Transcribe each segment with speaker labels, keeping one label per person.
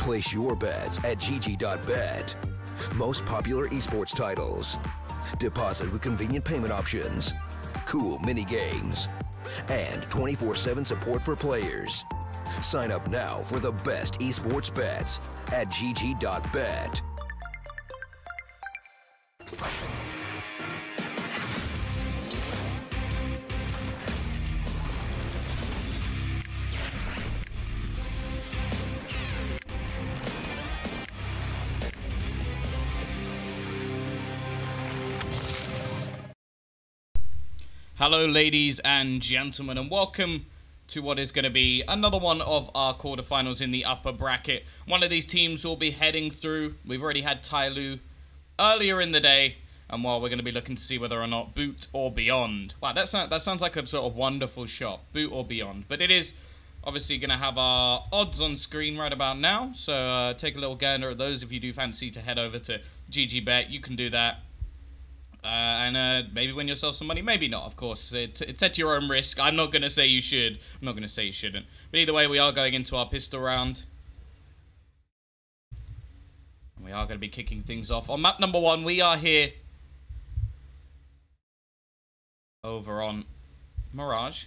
Speaker 1: Place your bets at gg.bet. Most popular esports titles. Deposit with convenient payment options. Cool mini games. And 24/7 support for players. Sign up now for the best esports bets at gg.bet.
Speaker 2: Hello ladies and gentlemen, and welcome to what is going to be another one of our quarterfinals in the upper bracket. One of these teams will be heading through. We've already had Tyloo earlier in the day, and while we're going to be looking to see whether or not boot or beyond. Wow, that sounds like a sort of wonderful shot, boot or beyond. But it is obviously going to have our odds on screen right about now, so take a little gander at those. If you do fancy to head over to GGBet, you can do that. And maybe win yourself some money. Maybe not, of course. It's at your own risk. I'm not going to say you should. I'm not going to say you shouldn't. But either way, we are going into our pistol round. We are going to be kicking things off. On map number 1, we are here over on Mirage.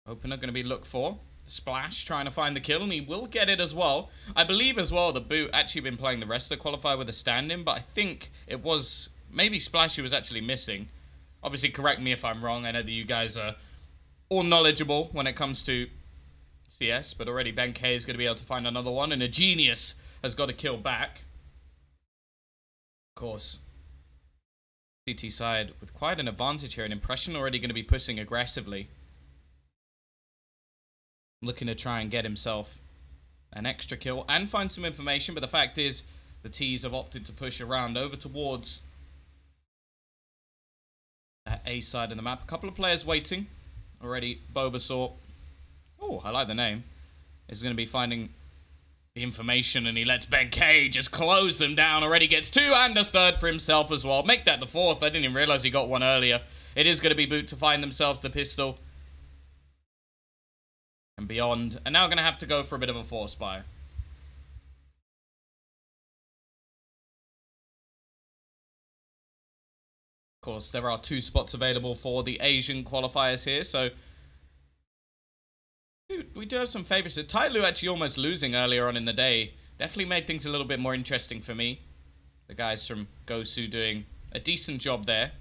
Speaker 2: Opener going to be looked for. Splash trying to find the kill, and he will get it as well. I believe as well the boot actually been playing the rest of the qualifier with a stand-in, but I think it was maybe Splash who was actually missing. Obviously, correct me if I'm wrong. I know that you guys are all knowledgeable when it comes to CS, but already Ben K is going to be able to find another one, and a genius has got a kill back. Of course, CT side with quite an advantage here. An Impression already going to be pushing aggressively, looking to try and get himself an extra kill and find some information. But the fact is, the T's have opted to push around over towards that A side of the map. A couple of players waiting already. Bobasaur, oh, I like the name, is going to be finding the information, and he lets Ben K just close them down. Already gets 2 and a third for himself as well. Make that the 4th. I didn't even realize he got one earlier. It is going to be boot to find themselves the pistol and beyond, and now going to have to go for a bit of a force buy. Of course, there are 2 spots available for the Asian qualifiers here, so dude, we do have some favorites. Tyloo actually almost losing earlier on in the day definitely made things a little bit more interesting for me. The guys from Gosu doing a decent job there.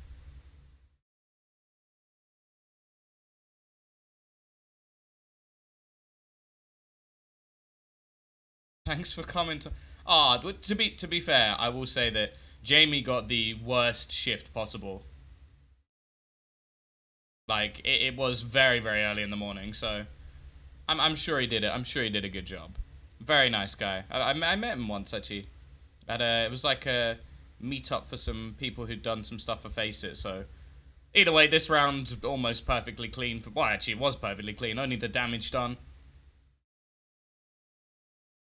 Speaker 2: Thanks for coming to... to be fair, I will say that Jamie got the worst shift possible. Like, it was very, very early in the morning, so I'm sure he did it. I'm sure he did a good job. Very nice guy. I met him once, actually. It was like a meet-up for some people who'd done some stuff for Faceit, so... Either way, this round almost perfectly clean. Well, actually, it was perfectly clean. Only the damage done.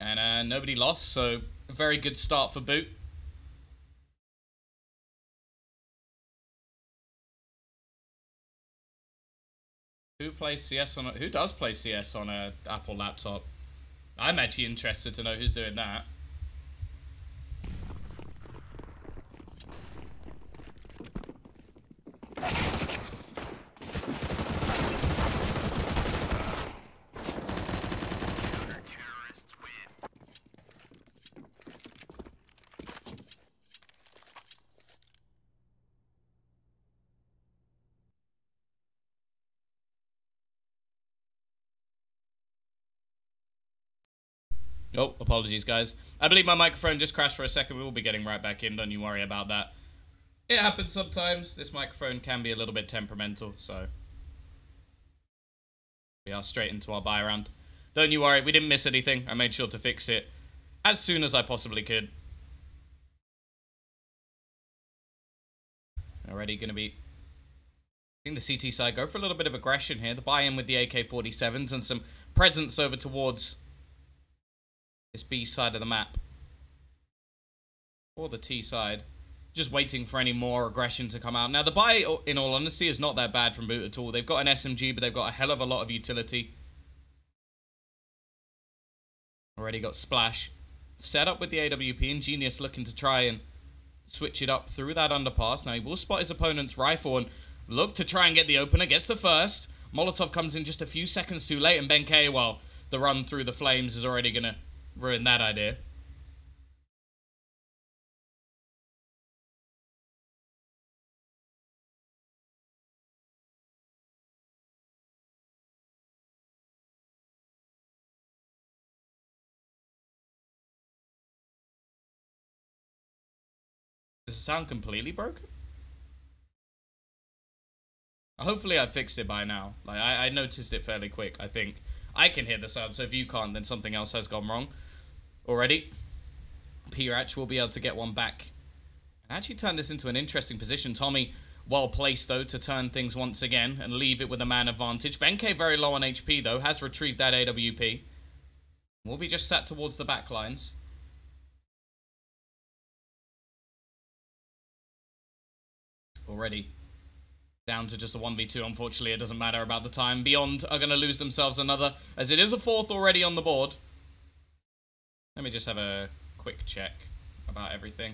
Speaker 2: And nobody lost, so a very good start for boot. Who plays CS on who does play CS on a Apple laptop? I'm actually interested to know who's doing that. Oh, apologies, guys. I believe my microphone just crashed for a second. We will be getting right back in. Don't you worry about that. It happens sometimes. This microphone can be a little bit temperamental, so we are straight into our buy round. Don't you worry. We didn't miss anything. I made sure to fix it as soon as I possibly could. Already going to be seeing the CT side go for a little bit of aggression here. The buy-in with the AK-47s and some presence over towards this B side of the map. Or the T side. Just waiting for any more aggression to come out. Now, the buy, in all honesty, is not that bad from boot at all. They've got an SMG, but they've got a hell of a lot of utility. Already got Splash set up with the AWP, and Genius looking to try and switch it up through that underpass. Now he will spot his opponent's rifle and look to try and get the opener. Gets the first. Molotov comes in just a few seconds too late, and Ben K, well, the run through the flames is already going to ruin that idea. Does it sound completely broken? Hopefully I fixed it by now. Like I noticed it fairly quick. I think I can hear the sound, so if you can't, then something else has gone wrong already. Pirach will be able to get one back and actually turn this into an interesting position. Tommy well placed, though, to turn things once again and leave it with a man advantage. Benkei very low on HP, though, has retrieved that AWP. Will be just sat towards the back lines. Already down to just a 1v2. Unfortunately, it doesn't matter about the time. Beyond are going to lose themselves another, as it is a fourth already on the board. Let me just have a quick check about everything.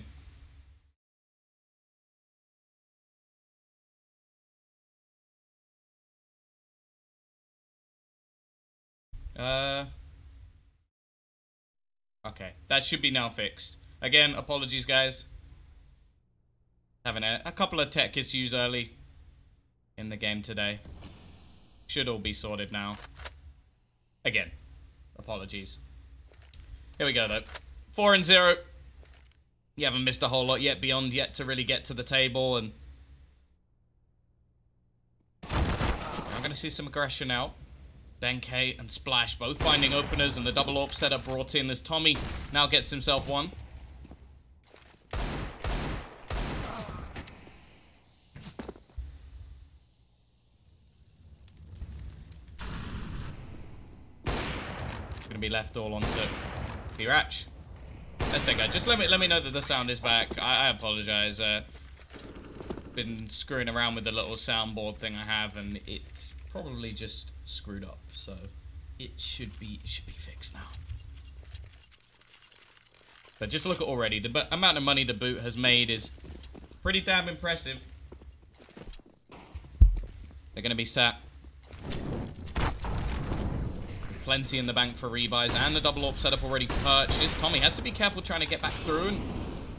Speaker 2: Okay, that should be now fixed. Again, apologies, guys. Having a couple of tech issues early in the game today. Should all be sorted now. Again, apologies. Here we go, though. 4-0. You haven't missed a whole lot yet. Beyond yet to really get to the table. And I'm going to see some aggression out. Benkei and Splash both finding openers, and the double AWP setup brought in as Tommy now gets himself one. Gonna be left all onto Pirach. That's it, guys. Just let me know that the sound is back. I apologize. Been screwing around with the little soundboard thing I have, and it's probably just screwed up. So it should be fixed now. But just look at already the amount of money the boot has made is pretty damn impressive. They're gonna be sat. Plenty in the bank for rebuys, and the double AWP setup already purchased. Tommy has to be careful trying to get back through, and,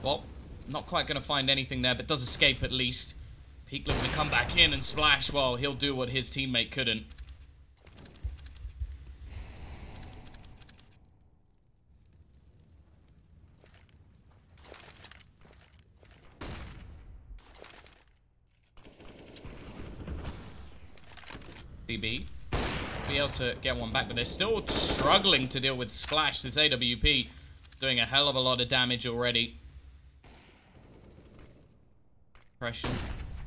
Speaker 2: well, not quite going to find anything there, but does escape at least. Peak looking to come back in, and Splash, well, he'll do what his teammate couldn't. CB. Be able to get one back, but they're still struggling to deal with Splash. This AWP doing a hell of a lot of damage already. Pressure.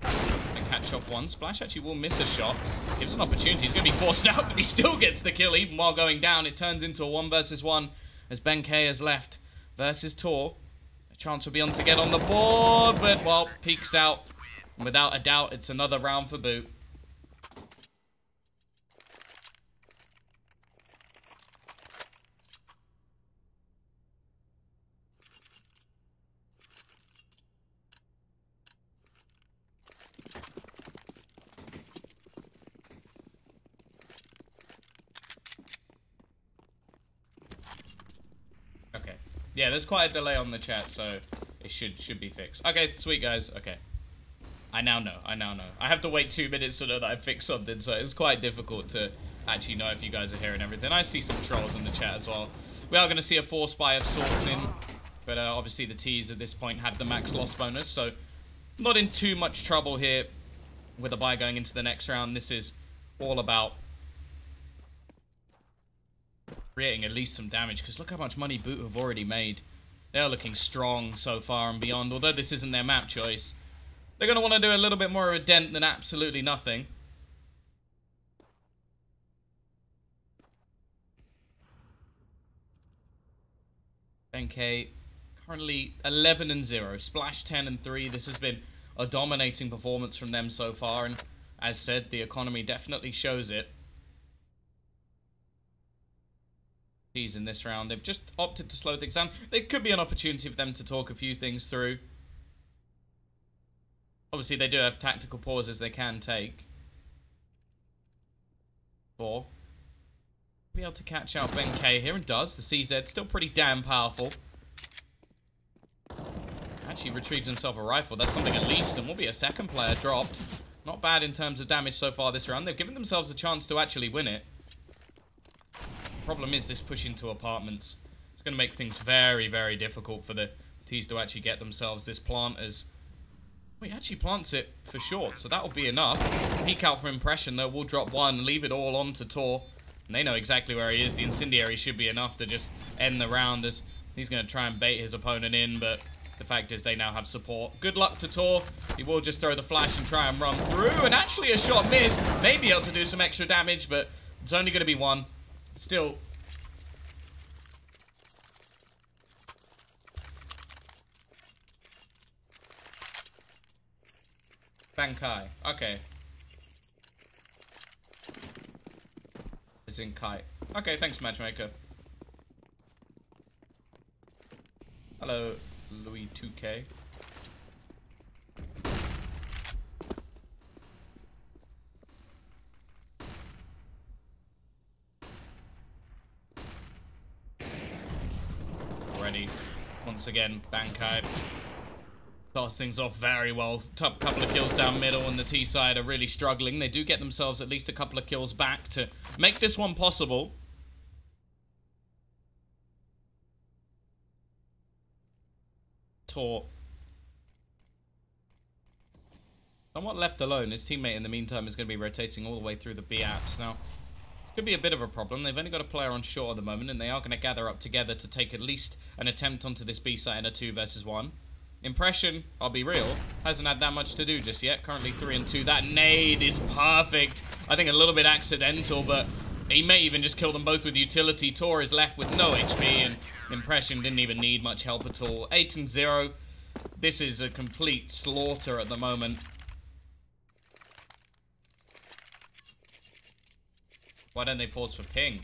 Speaker 2: And catch off one. Splash actually will miss a shot. Gives an opportunity. He's going to be forced out, but he still gets the kill. Even while going down, it turns into a 1 versus 1 as Benkei has left versus Tor. A chance for Beyond to get on the board, but, well, peeks out. And without a doubt, it's another round for Boot. Okay. Yeah, there's quite a delay on the chat, so it should be fixed. Okay, sweet, guys. Okay. I now know. I have to wait 2 minutes to know that I fixed something, so it's quite difficult to actually know if you guys are hearing everything. I see some trolls in the chat as well. We are going to see a force buy of sorts in, but obviously the T's at this point have the max loss bonus, so not in too much trouble here with a buy going into the next round. This is all about creating at least some damage, because look how much money Boot have already made. They're looking strong so far and beyond. Although this isn't their map choice, they're going to want to do a little bit more of a dent than absolutely nothing. Benkei currently 11-0. Splash 10-3. This has been a dominating performance from them so far, and as said, the economy definitely shows it. T's in this round. They've just opted to slow things down. There could be an opportunity for them to talk a few things through. Obviously, they do have tactical pauses they can take. 4. Be able to catch out Ben K here, and does. The CZ still pretty damn powerful. Actually retrieves himself a rifle. That's something at least, and will be a second player dropped. Not bad in terms of damage so far this round. They've given themselves a chance to actually win it. Problem is this push into apartments. It's going to make things very, very difficult for the T's to actually get themselves this plant as... Well, he actually plants it for short, so that'll be enough. Peek out for impression, though. We'll drop one, leave it all on to Tor. And they know exactly where he is. The incendiary should be enough to just end the round, as he's going to try and bait his opponent in, but the fact is they now have support. Good luck to Tor. He will just throw the flash and try and run through, and actually a shot missed. May be able to do some extra damage, but it's only going to be one. Still... Bankai. Okay. It's in Kite. Okay, thanks, matchmaker. Hello, Louis 2K. Already, once again, Bankai starts things off very well. Top couple of kills down middle, and the T side are really struggling. They do get themselves at least a couple of kills back to make this one possible. Tor somewhat left alone. His teammate in the meantime is going to be rotating all the way through the B apps. Now, this could be a bit of a problem. They've only got a player on short at the moment, and they are going to gather up together to take at least an attempt onto this B site in a 2 versus 1. Impression, I'll be real, hasn't had that much to do just yet. Currently 3 and 2. That nade is perfect. I think a little bit accidental, but he may even just kill them both with utility. Tor is left with no HP, and Impression didn't even need much help at all. 8 and 0. This is a complete slaughter at the moment. Why don't they pause for ping?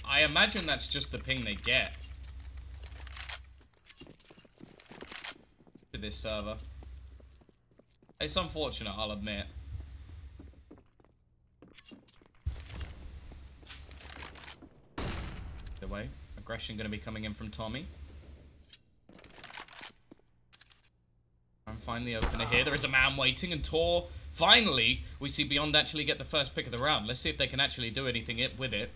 Speaker 2: I imagine that's just the ping they get to this server. It's unfortunate, I'll admit. The way, aggression going to be coming in from Tommy. And find the opener here. There is a man waiting, and Tor, finally, we see Beyond actually get the first pick of the round. Let's see if they can actually do anything with it.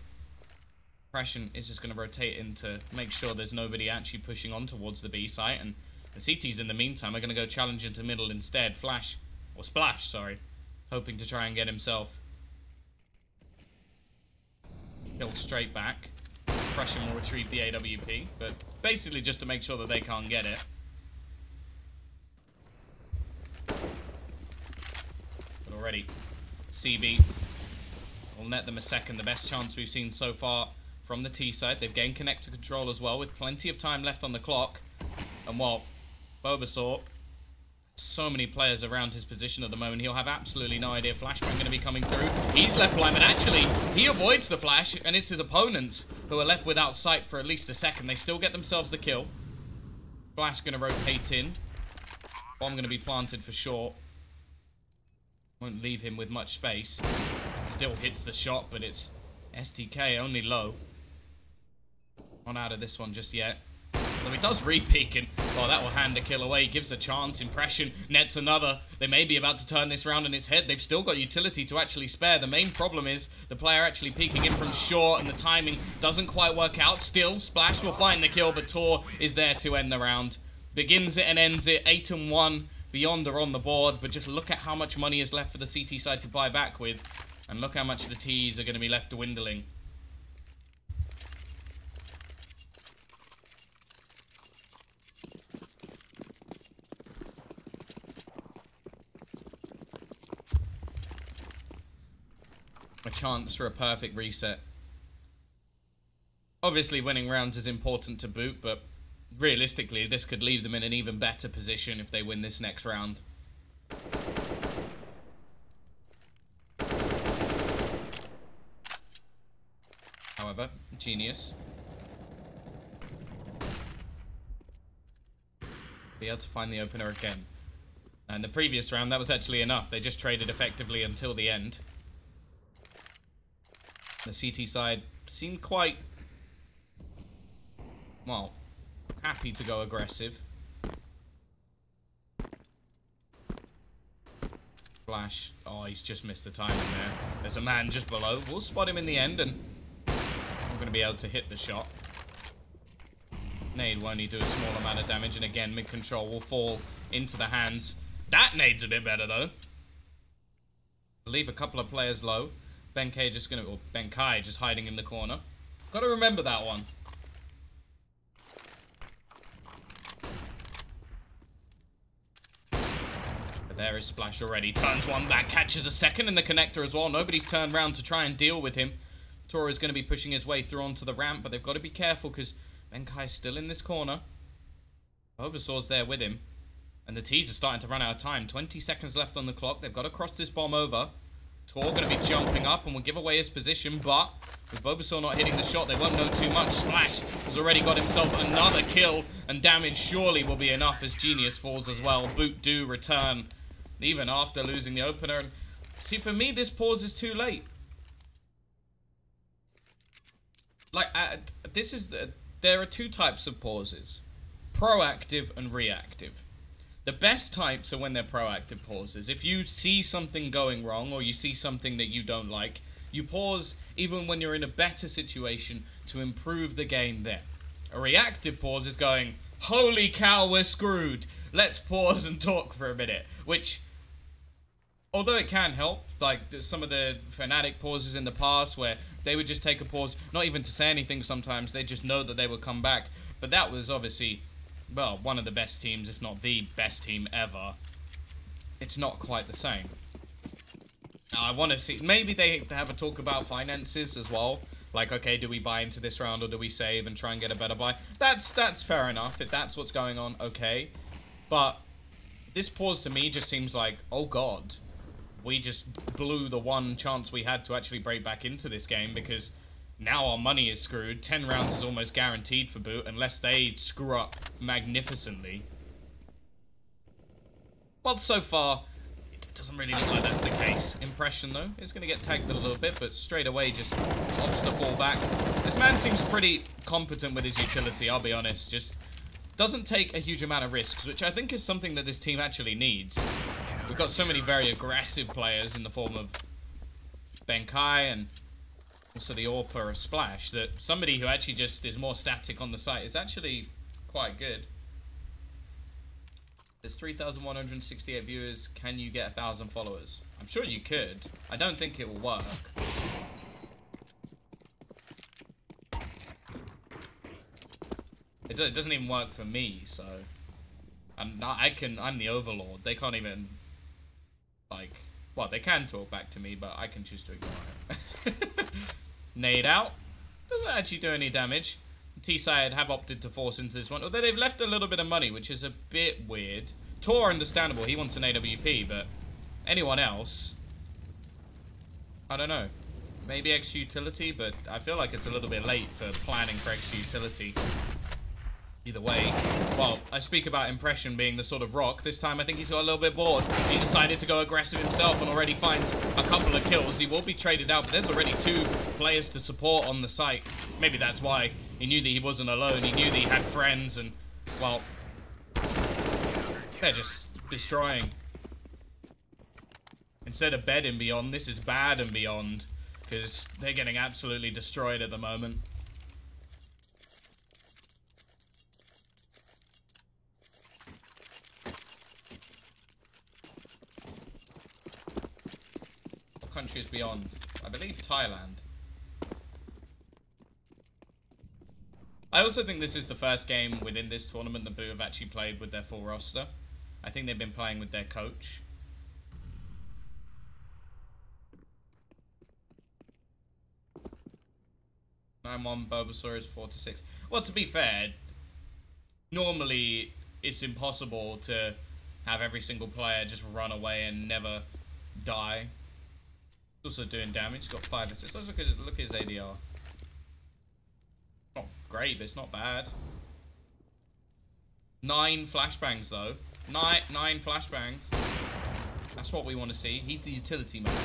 Speaker 2: Impression is just going to rotate in to make sure there's nobody actually pushing on towards the B site, and the CTs in the meantime are going to go challenge into middle instead. Flash, or Splash, sorry, hoping to try and get himself killed straight back. Impression will retrieve the AWP, but basically just to make sure that they can't get it. But already, CB will net them a second. The best chance we've seen so far from the T side. They've gained connector control as well, with plenty of time left on the clock. And while Bulbasaur, so many players around his position at the moment, he'll have absolutely no idea. Flashbang going to be coming through. He's left blind, but actually, he avoids the flash, and it's his opponents who are left without sight for at least a second. They still get themselves the kill. Flash going to rotate in. Bomb going to be planted for short. Won't leave him with much space. Still hits the shot, but it's STK only low. Not out of this one just yet. Though he does re-peek, and well, that will hand a kill away. Gives a chance. Impression nets another. They may be about to turn this round in its head. They've still got utility to actually spare. The main problem is the player actually peeking in from short, and the timing doesn't quite work out. Still, Splash will find the kill, but Tor is there to end the round. Begins it and ends it. 8 and 1. Beyond are on the board, but just look at how much money is left for the CT side to buy back with, and look how much the Ts are going to be left dwindling. A chance for a perfect reset. Obviously, winning rounds is important to boot, but realistically, this could leave them in an even better position if they win this next round. However, Genius be able to find the opener again. And the previous round, that was actually enough. They just traded effectively until the end. The CT side seemed quite, well, happy to go aggressive. Flash. Oh, he's just missed the timing there. There's a man just below. We'll spot him in the end, and I'm going to be able to hit the shot. Nade will only do a small amount of damage, and again, mid-control will fall into the hands. That nade's a bit better, though. Leave a couple of players low. Benkai just hiding in the corner. Got to remember that one. But there is Splash already. Turns one back, catches a second in the connector as well. Nobody's turned around to try and deal with him. Toro is going to be pushing his way through onto the ramp, but they've got to be careful because Benkai's still in this corner. Bulbasaur's there with him. And the T's are starting to run out of time. 20 seconds left on the clock. They've got to cross this bomb over. Tor going to be jumping up and will give away his position, but with Bulbasaur not hitting the shot, they won't know too much. Splash has already got himself another kill, and damage surely will be enough as Genius falls as well. Boot do return, even after losing the opener. And see, for me, this pause is too late. Like, there are two types of pauses. Proactive and reactive. The best types are when they're proactive pauses. If you see something going wrong or you see something that you don't like, you pause even when you're in a better situation to improve the game there. A reactive pause is going, holy cow, we're screwed. Let's pause and talk for a minute. Which, although it can help, like some of the Fnatic pauses in the past where they would just take a pause, not even to say anything sometimes, they just know that they would come back. But that was obviously, well, one of the best teams, if not the best team ever. It's not quite the same. Now, I want to see, maybe they have a talk about finances as well. Like, okay, do we buy into this round or do we save and try and get a better buy? That's fair enough. If that's what's going on, okay. But this pause to me just seems like, oh god, we just blew the one chance we had to actually break back into this game because now our money is screwed. 10 rounds is almost guaranteed for Boot unless they screw up magnificently. Well, so far, it doesn't really look like that's the case. Impression, though, is going to get tagged a little bit, but straight away just opts to fall back. This man seems pretty competent with his utility, I'll be honest. Just doesn't take a huge amount of risks, which I think is something that this team actually needs. We've got so many very aggressive players in the form of Benkai and also the AWPer of Splash, that somebody who actually just is more static on the site is actually quite good. There's 3,168 viewers. Can you get 1,000 followers? I'm sure you could. I don't think it will work. It doesn't even work for me, so I'm the overlord. They can't even, like, well, they can talk back to me, but I can choose to ignore it. Nade out. Doesn't actually do any damage. T-side have opted to force into this one, although they've left a little bit of money, which is a bit weird. Tor, understandable, he wants an AWP, but anyone else, I don't know. Maybe extra utility, but I feel like it's a little bit late for planning for extra utility. Either way, well, I speak about Impression being the sort of rock. This time I think he's got a little bit bored. He decided to go aggressive himself and already finds a couple of kills. He will be traded out, but there's already 2 players to support on the site. Maybe that's why he knew that he wasn't alone. He knew that he had friends and, well, they're just destroying. Instead of bed and beyond, this is bad and beyond because they're getting absolutely destroyed at the moment. Countries beyond, I believe Thailand. I also think this is the first game within this tournament that Boo have actually played with their full roster. I think they've been playing with their coach. I'm on Bulbasaur is 4-6. Well, to be fair, normally it's impossible to have every single player just run away and never die. Also doing damage, got 5 assists. Let's look at his ADR. Not great, but it's not bad. 9 flashbangs, though. Nine flashbangs. That's what we want to see. He's the utility man.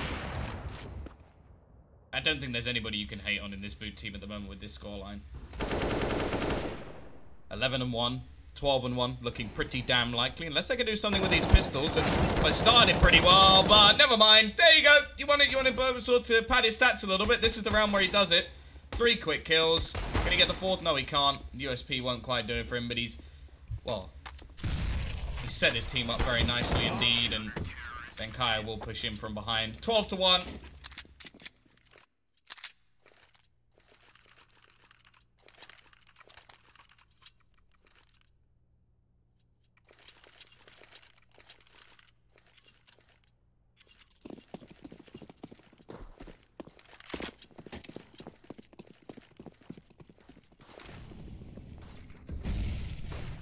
Speaker 2: I don't think there's anybody you can hate on in this boot team at the moment with this scoreline. 11-1. 12-1, looking pretty damn likely, unless they can do something with these pistols. And well, it started pretty well, but never mind. There you go. You wanted Bulbasaur to pad his stats a little bit. This is the round where he does it. 3 quick kills. Can he get the 4th? No, he can't. USP won't quite do it for him, but he's, well, he set his team up very nicely indeed, and then Kaya will push him from behind. 12-1.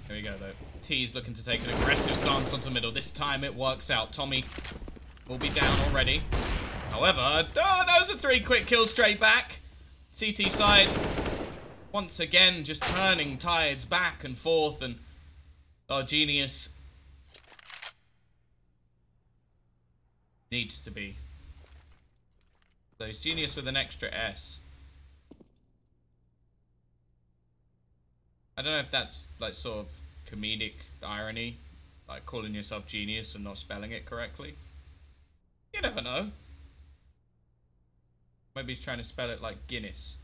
Speaker 2: There we go, though. T's looking to take an aggressive stance onto the middle. This time it works out. Tommy will be down already. However, those are 3 quick kills straight back. CT side, once again, just turning tides back and forth. And, oh, Genius needs to be. So he's Genius with an extra S. I don't know if that's like sort of comedic irony, like calling yourself Genius and not spelling it correctly. You never know. Maybe he's trying to spell it like Guinness.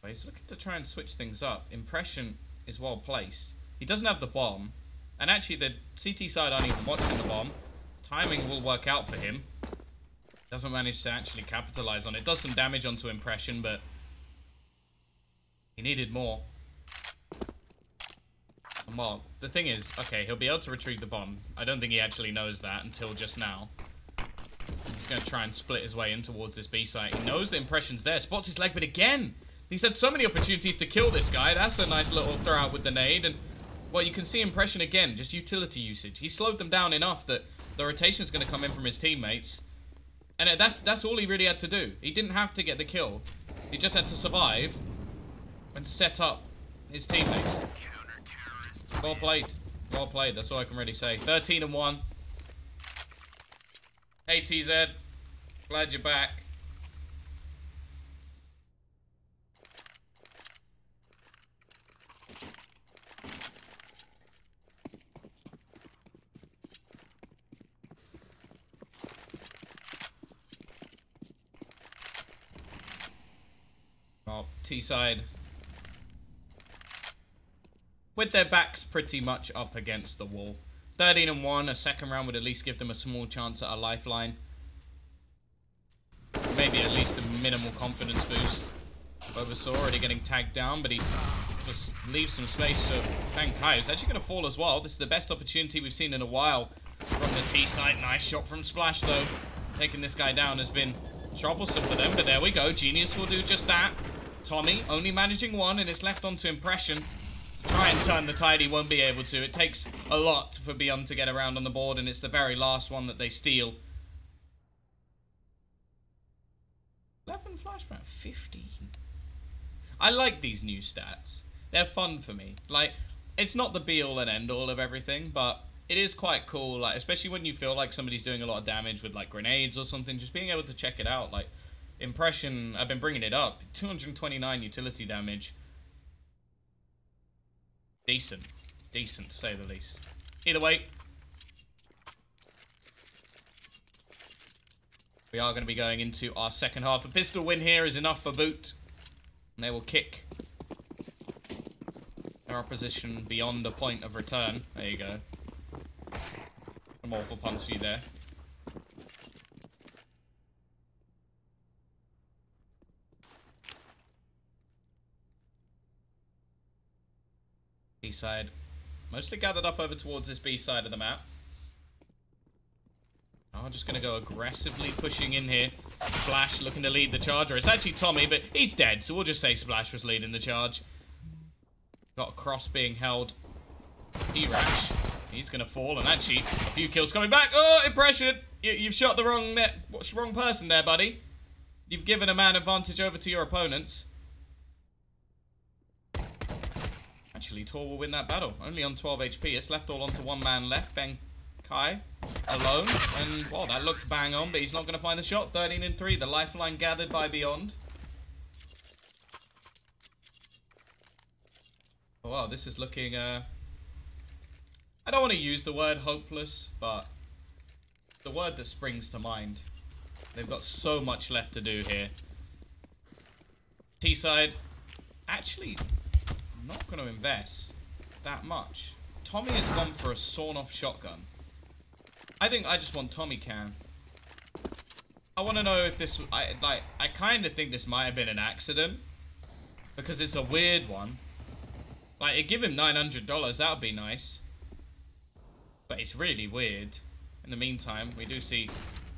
Speaker 2: But he's looking to try and switch things up. Impression is well placed. He doesn't have the bomb, and actually the CT side aren't even watching the bomb. Timing will work out for him. Doesn't manage to actually capitalize on it. Does some damage onto Impression, but he needed more. And well, the thing is, okay, he'll be able to retrieve the bomb. I don't think he actually knows that until just now. He's going to try and split his way in towards this B site. He knows the Impression's there. Spots his leg, but again, he's had so many opportunities to kill this guy. That's a nice little throw out with the nade. And, well, you can see Impression again, just utility usage. He slowed them down enough that the rotation's going to come in from his teammates. And that's all he really had to do. He didn't have to get the kill. He just had to survive and set up his teammates. Well played. Well played. That's all I can really say. 13-1. Hey, TZ. Glad you're back. Well, T-side, with their backs pretty much up against the wall. 13-1, a second round would at least give them a small chance at a lifeline. Maybe at least a minimal confidence boost. Bulbasaur already getting tagged down, but he just leaves some space. So Kai is actually going to fall as well. This is the best opportunity we've seen in a while from the T-side. Nice shot from Splash, though. Taking this guy down has been troublesome for them, but there we go. Genius will do just that. Tommy only managing 1, and it's left onto Impression. To try and turn the tide, he won't be able to. It takes a lot for Beyond to get around on the board, and it's the very last one that they steal. 11 flashback, 15. I like these new stats. They're fun for me. Like, it's not the be-all and end-all of everything, but it is quite cool, like, especially when you feel like somebody's doing a lot of damage with, like, grenades or something, just being able to check it out. Like, Impression, I've been bringing it up. 229 utility damage. Decent. Decent, to say the least. Either way, we are going to be going into our second half. A pistol win here is enough for Boot. And they will kick their opposition beyond a point of return. There you go. Some awful punts for you there. B side mostly gathered up over towards this B side of the map. I'm just going to go aggressively pushing in here. Splash looking to lead the charge. It's actually Tommy, but he's dead, so we'll just say Splash was leading the charge. Got a cross being held. Mirage He's going to fall, and actually, a few kills coming back. Oh, impression! You've shot the wrong person there, buddy. You've given a man advantage over to your opponents. Actually, Tor will win that battle. Only on 12 HP. It's left all onto one man left. Ben Kai alone. And, well, that looked bang on, but he's not going to find the shot. 13 and 3. The lifeline gathered by Beyond. Oh, wow, this is looking, I don't want to use the word hopeless, but the word that springs to mind. They've got so much left to do here. T-side, actually, not going to invest that much. Tommy has gone for a sawn-off shotgun. I think I just want Tommy can. I want to know if this, I kind of think this might have been an accident, because it's a weird one. Like, it'd give him $900, that would be nice. But it's really weird. In the meantime, we do see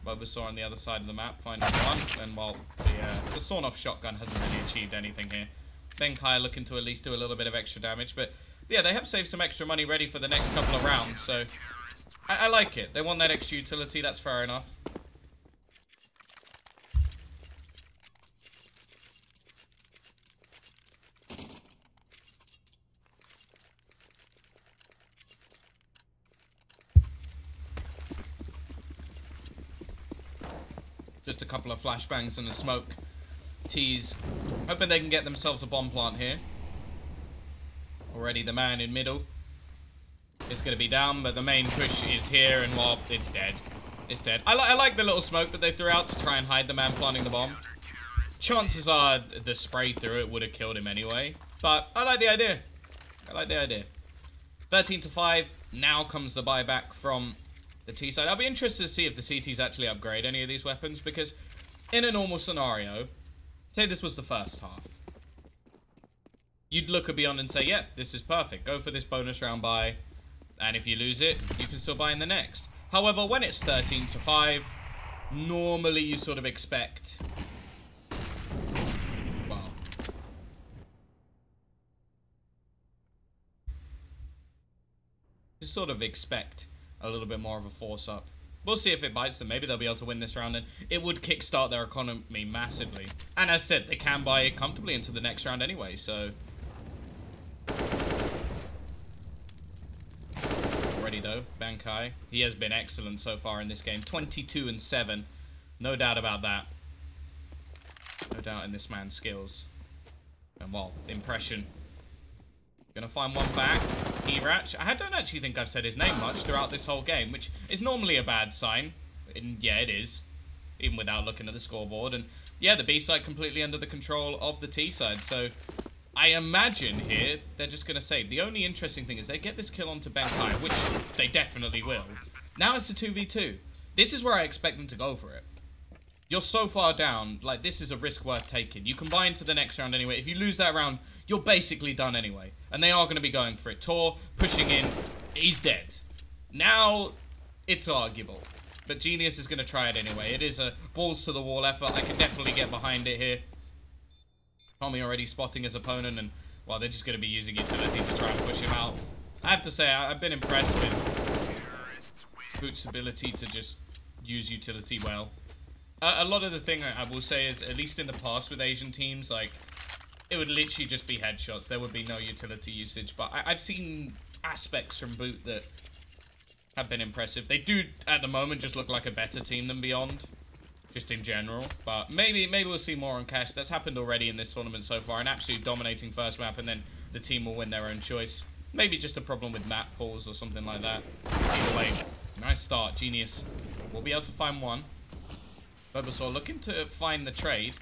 Speaker 2: Bulbasaur on the other side of the map finding one. And while the sawn-off shotgun hasn't really achieved anything here. Benkai looking to at least do a little bit of extra damage. But yeah, they have saved some extra money ready for the next couple of rounds. So I like it. They want that extra utility, that's fair enough. Just a couple of flashbangs and a smoke. Tease. Hoping they can get themselves a bomb plant here. Already the man in middle is going to be down, but the main push is here, and well, it's dead. It's dead. I like the little smoke that they threw out to try and hide the man planting the bomb. Chances are the spray through it would have killed him anyway, but I like the idea. I like the idea. 13 to 5. Now comes the buyback from the T side. I'll be interested to see if the CTs actually upgrade any of these weapons, because in a normal scenario, say this was the first half, you'd look at Beyond and say, yeah, this is perfect. Go for this bonus round buy, and if you lose it, you can still buy in the next. However, when it's 13 to 5, normally you sort of expect, well, you sort of expect a little bit more of a force up. We'll see if it bites them. Maybe they'll be able to win this round, and it would kickstart their economy massively. And as said, they can buy it comfortably into the next round anyway, so. Already though, Bankai, he has been excellent so far in this game. 22 and 7. No doubt about that. No doubt in this man's skills. And well, impression. Gonna find one back. Mirage. I don't actually think I've said his name much throughout this whole game, which is normally a bad sign. And yeah, it is. Even without looking at the scoreboard. And yeah, the B side completely under the control of the T side. So I imagine here they're just gonna save. The only interesting thing is they get this kill onto Benkai, which they definitely will. Now it's a 2v2. This is where I expect them to go for it. You're so far down, like, this is a risk worth taking. You can buy into the next round anyway. If you lose that round, you're basically done anyway. And they are going to be going for it. Tor, pushing in, he's dead. Now, it's arguable. But Genius is going to try it anyway. It is a balls-to-the-wall effort. I can definitely get behind it here. Tommy already spotting his opponent, and, well, they're just going to be using utility to try and push him out. I have to say, I've been impressed with Boot's ability to just use utility well. A lot of the thing I will say is, at least in the past with Asian teams, like, it would literally just be headshots. There would be no utility usage. But I've seen aspects from Boot that have been impressive. They do, at the moment, just look like a better team than Beyond, just in general. But maybe we'll see more on Cash. That's happened already in this tournament so far. An absolute dominating first map, and then the team will win their own choice. Maybe just a problem with map pools or something like that. Either way, nice start. Genius. We'll be able to find one. Bulbasaur looking to find the trade.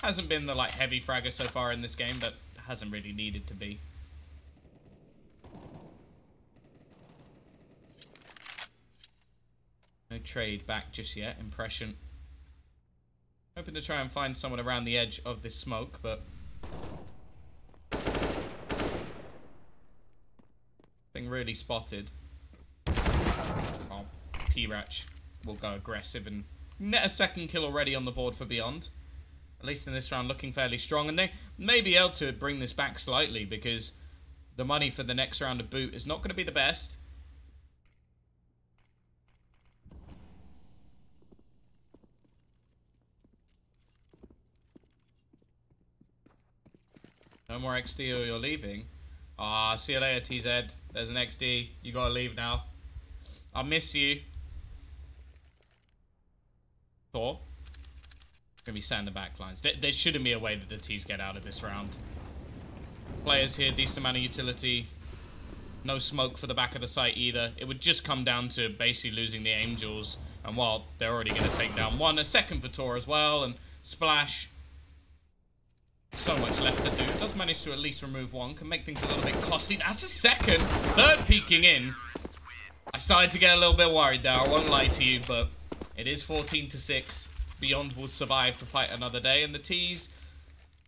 Speaker 2: Hasn't been the, like, heavy fragger so far in this game, but hasn't really needed to be. No trade back just yet. Impression. Hoping to try and find someone around the edge of this smoke, but thing really spotted. Oh, Pirach will go aggressive and net a second kill already on the board for Beyond. At least in this round, looking fairly strong. And they may be able to bring this back slightly, because the money for the next round of Boot is not going to be the best. No more XD or you're leaving. Ah, see you later, TZ. There's an XD. You gotta leave now. I miss you. Thor. Gonna be sat in the back lines. There shouldn't be a way that the T's get out of this round. Players here, decent amount of utility. No smoke for the back of the site either. It would just come down to basically losing the Angels. And while they're already going to take down one, a second for Tor as well. And Splash. So much left to do. Does manage to at least remove one. Can make things a little bit costly. That's a second. Third peeking in. I started to get a little bit worried there. I won't lie to you, but it is 14-6. Beyond will survive to fight another day. And the T's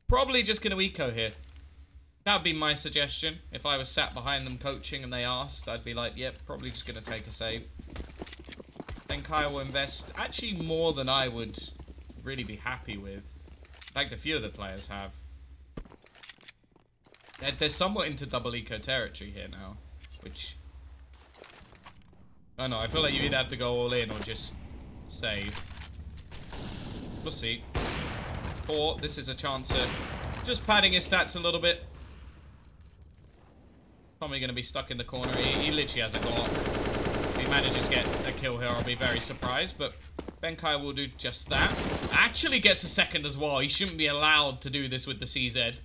Speaker 2: probably just going to eco here. That would be my suggestion. If I was sat behind them coaching and they asked, I'd be like, yep, probably just going to take a save. Then Kai will invest actually more than I would really be happy with. In fact, a few of the players have. They're somewhat into double eco territory here now, which... I don't know, I feel like you either have to go all in or just save. We'll see. Or this is a chance at just padding his stats a little bit. Probably going to be stuck in the corner. He literally has a Glock. If he manages to get a kill here, I'll be very surprised. But Benkai will do just that. Actually gets a second as well. He shouldn't be allowed to do this with the CZ.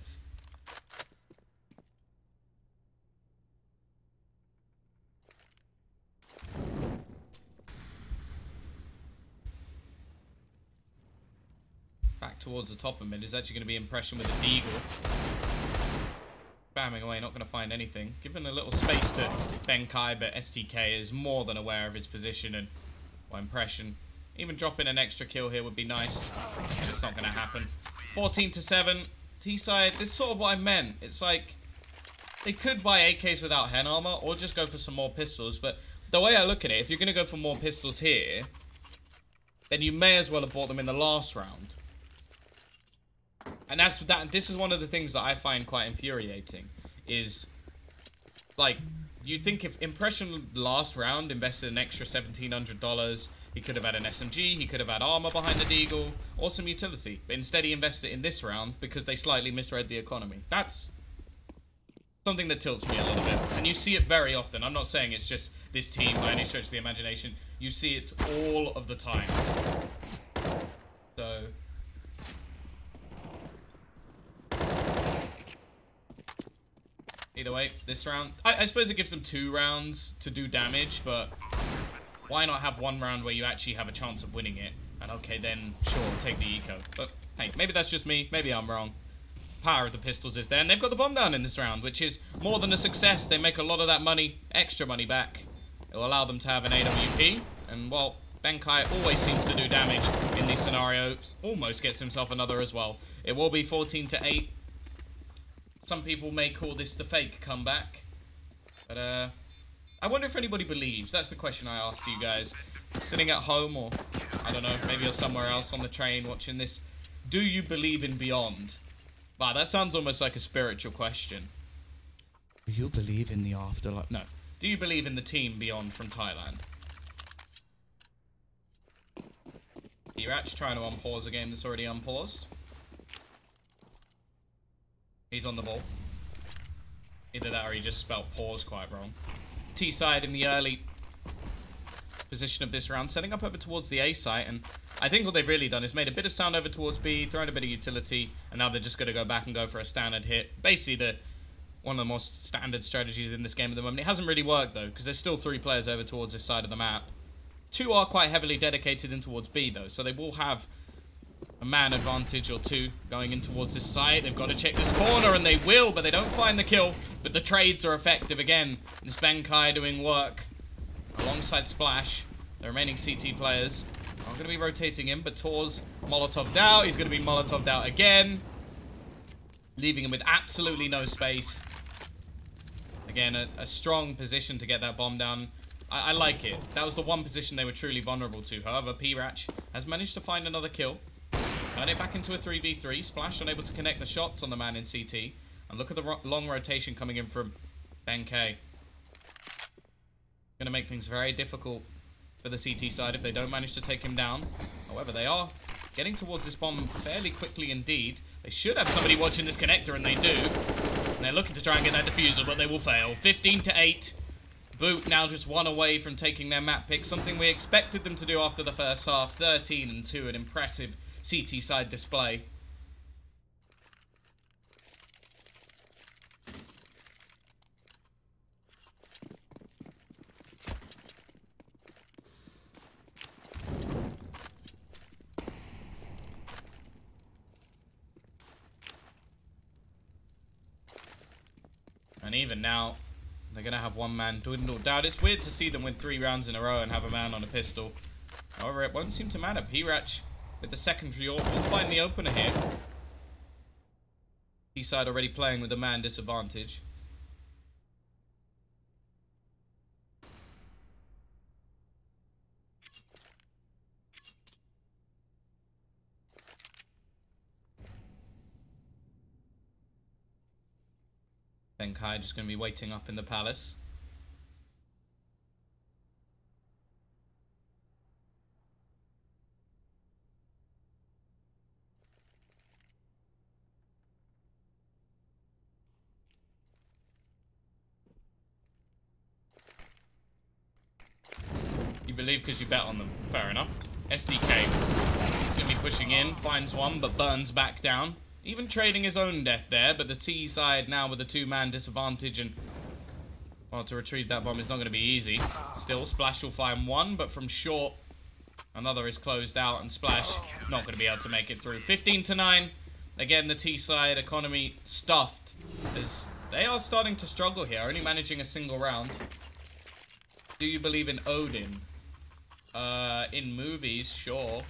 Speaker 2: Back towards the top of mid is actually going to be impression with the Deagle. Spamming away, not going to find anything. Given a little space to Benkai, but STK is more than aware of his position and impression. Even dropping an extra kill here would be nice. It's not going to happen. 14-7. T-side, this is sort of what I meant. It's like they could buy AKs without hen armor or just go for some more pistols. But the way I look at it, if you're going to go for more pistols here, then you may as well have bought them in the last round. And this is one of the things that I find quite infuriating, is, like, you think if Impression last round invested an extra $1,700, he could have had an SMG, he could have had armor behind the Deagle, or some utility. But instead he invested in this round because they slightly misread the economy. That's something that tilts me a little bit. And you see it very often. I'm not saying it's just this team by any stretch of the imagination. You see it all of the time. So... either way, this round, I suppose it gives them 2 rounds to do damage, but why not have 1 round where you actually have a chance of winning it? And okay, then sure, take the eco. But hey, maybe that's just me. Maybe I'm wrong. Power of the pistols is there, and they've got the bomb down in this round, which is more than a success. They make a lot of that money, extra money back. It will allow them to have an AWP, and well, Benkai always seems to do damage in these scenarios. Almost gets himself another as well. It will be 14-8. Some people may call this the fake comeback. But, I wonder if anybody believes. That's the question I asked you guys. Sitting at home or, I don't know, maybe you're somewhere else on the train watching this. Do you believe in Beyond? Wow, that sounds almost like a spiritual question. Do you believe in the afterlife? No. Do you believe in the team Beyond from Thailand? You're actually trying to unpause a game that's already unpaused. He's on the ball. Either that or he just spelled pause quite wrong. T-side in the early position of this round, setting up over towards the A site, and I think what they've really done is made a bit of sound over towards B, thrown a bit of utility, and now they're just going to go back and go for a standard hit. Basically, one of the most standard strategies in this game at the moment. It hasn't really worked, though, because there's still 3 players over towards this side of the map. 2 are quite heavily dedicated in towards B, though, so they will have a man advantage or 2 going in towards this site. They've got to check this corner, and they will, but they don't find the kill. But the trades are effective again. This Benkai doing work alongside Splash. The remaining CT players are going to be rotating in, but Tor's Molotov'd out. He's going to be Molotov'd out again, leaving him with absolutely no space. Again, a strong position to get that bomb down. I like it. That was the one position they were truly vulnerable to. However, P-Ratch has managed to find another kill. Turn it back into a 3v3. Splash unable to connect the shots on the man in CT. And look at the long rotation coming in from Benkai. Going to make things very difficult for the CT side if they don't manage to take him down. However, they are getting towards this bomb fairly quickly indeed. They should have somebody watching this connector, and they do. And they're looking to try and get that diffuser, but they will fail. 15-8. Boot now just one away from taking their map pick, something we expected them to do after the first half. 13-2, an impressive CT side display. And even now, they're going to have one man dwindled down. It's weird to see them win 3 rounds in a row and have a man on a pistol. However, it won't seem to matter. Pirach with the secondary AWP will find the opener here. T-side already playing with a man disadvantage. Then Kai just going to be waiting up in the palace. You believe because you bet on them. Fair enough. SDK. He's going to be pushing in, finds one, but burns back down. Even trading his own death there, but the T side now with a 2-man disadvantage, and well, to retrieve that bomb is not going to be easy. Still, Splash will find one, but from short, another is closed out, and Splash not going to be able to make it through. 15-9. Again, the T side economy stuffed, as they are starting to struggle here, only managing a single round. Do you believe in Odin? In movies, sure.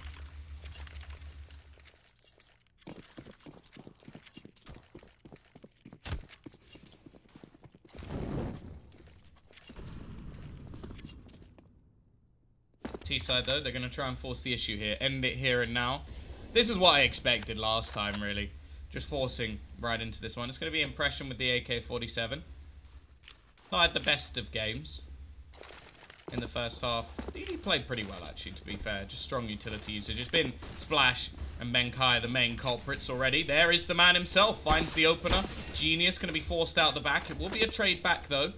Speaker 2: T-side though, they're going to try and force the issue here. End it here and now. This is what I expected last time, really. Just forcing right into this one. It's going to be impression with the AK-47. Not had the best of games in the first half. He played pretty well, actually, to be fair. Just strong utility usage. It's been Splash and Benkai the main culprits already. There is the man himself. Finds the opener. Genius going to be forced out the back. It will be a trade back, though.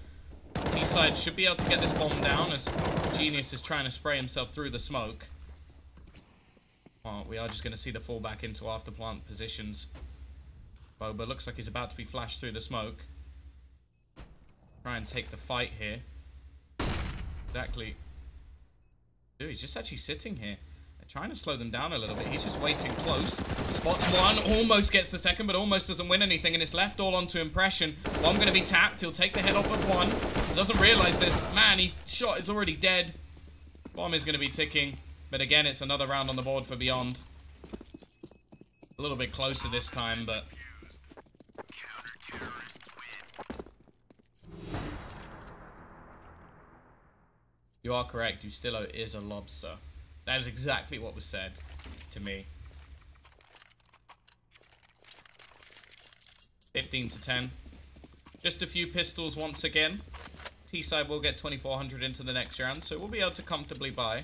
Speaker 2: T-side should be able to get this bomb down as Genius is trying to spray himself through the smoke. Well, we are just going to see the fallback into after plant positions. Boba looks like he's about to be flashed through the smoke. Try and take the fight here. Exactly. Dude, he's just actually sitting here. They're trying to slow them down a little bit. He's just waiting close. Spots one, almost gets the second, but almost doesn't win anything, and it's left all onto impression. One going to be tapped. He'll take the head off of one. He doesn't realize this. Man, he shot is already dead. Bomb is going to be ticking. But again, it's another round on the board for Beyond. A little bit closer this time, but... You are correct. Ustillo is a lobster. That is exactly what was said to me. 15-10. Just a few pistols once again. T-side will get 2,400 into the next round, so we'll be able to comfortably buy.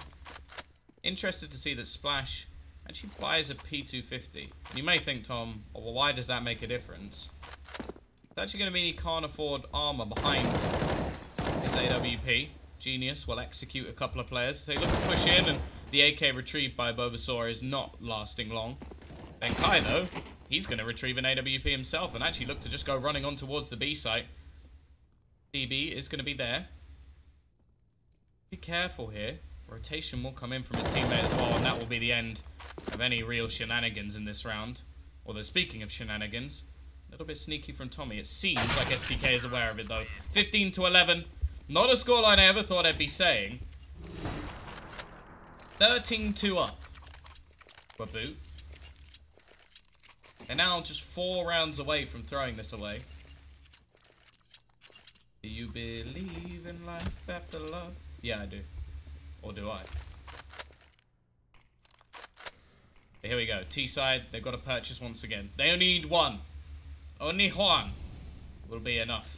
Speaker 2: Interested to see that Splash actually buys a P250. You may think, Tom, oh, well, why does that make a difference? It's actually going to mean he can't afford armor behind his AWP. Genius will execute a couple of players. They look to push in, and the AK retrieved by Bulbasaur is not lasting long. Then Kai, though, he's going to retrieve an AWP himself and actually look to just go running on towards the B site. DB is going to be there. Be careful here. Rotation will come in from his teammate as well, and that will be the end of any real shenanigans in this round. Although, speaking of shenanigans, a little bit sneaky from Tommy. It seems like STK is aware of it, though. 15-11. Not a scoreline I ever thought I'd be saying. 13-2 up for Boot. They're now just 4 rounds away from throwing this away. Do you believe in life after love? Yeah, I do. Or do I? Here we go. T-side, they've got to purchase once again. They only need one. Only one will be enough.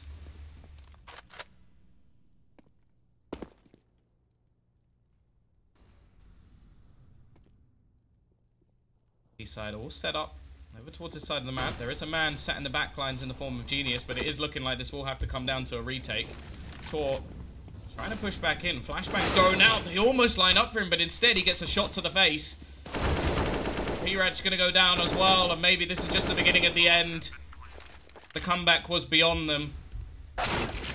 Speaker 2: East side all set up over towards this side of the map. There is a man sat in the back lines in the form of Genius, but it is looking like this will have to come down to a retake. Tor trying to push back in. Flashbang's going out. They almost line up for him, but instead he gets a shot to the face. Mirage going to go down as well, and maybe this is just the beginning of the end. The comeback was beyond them,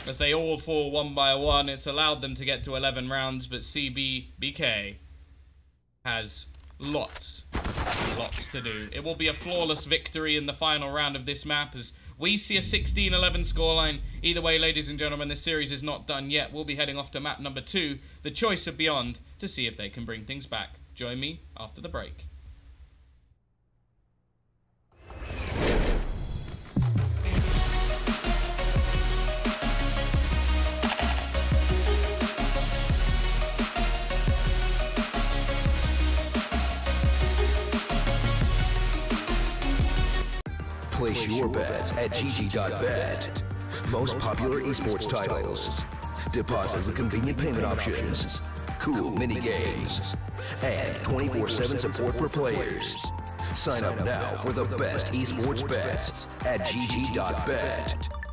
Speaker 2: as they all fall one by one. It's allowed them to get to 11 rounds, but CBBK has lots to do. It will be a flawless victory in the final round of this map, as we see a 16-11 scoreline. Either way, ladies and gentlemen, this series is not done yet. We'll be heading off to map number 2, the choice of Beyond, to see if they can bring things back. Join me after the break.
Speaker 1: Place your bets at gg.bet. Most popular esports titles. Deposit with convenient payment options. Cool mini games. And 24/7 support for players. Sign up now for the best esports bets at gg.bet.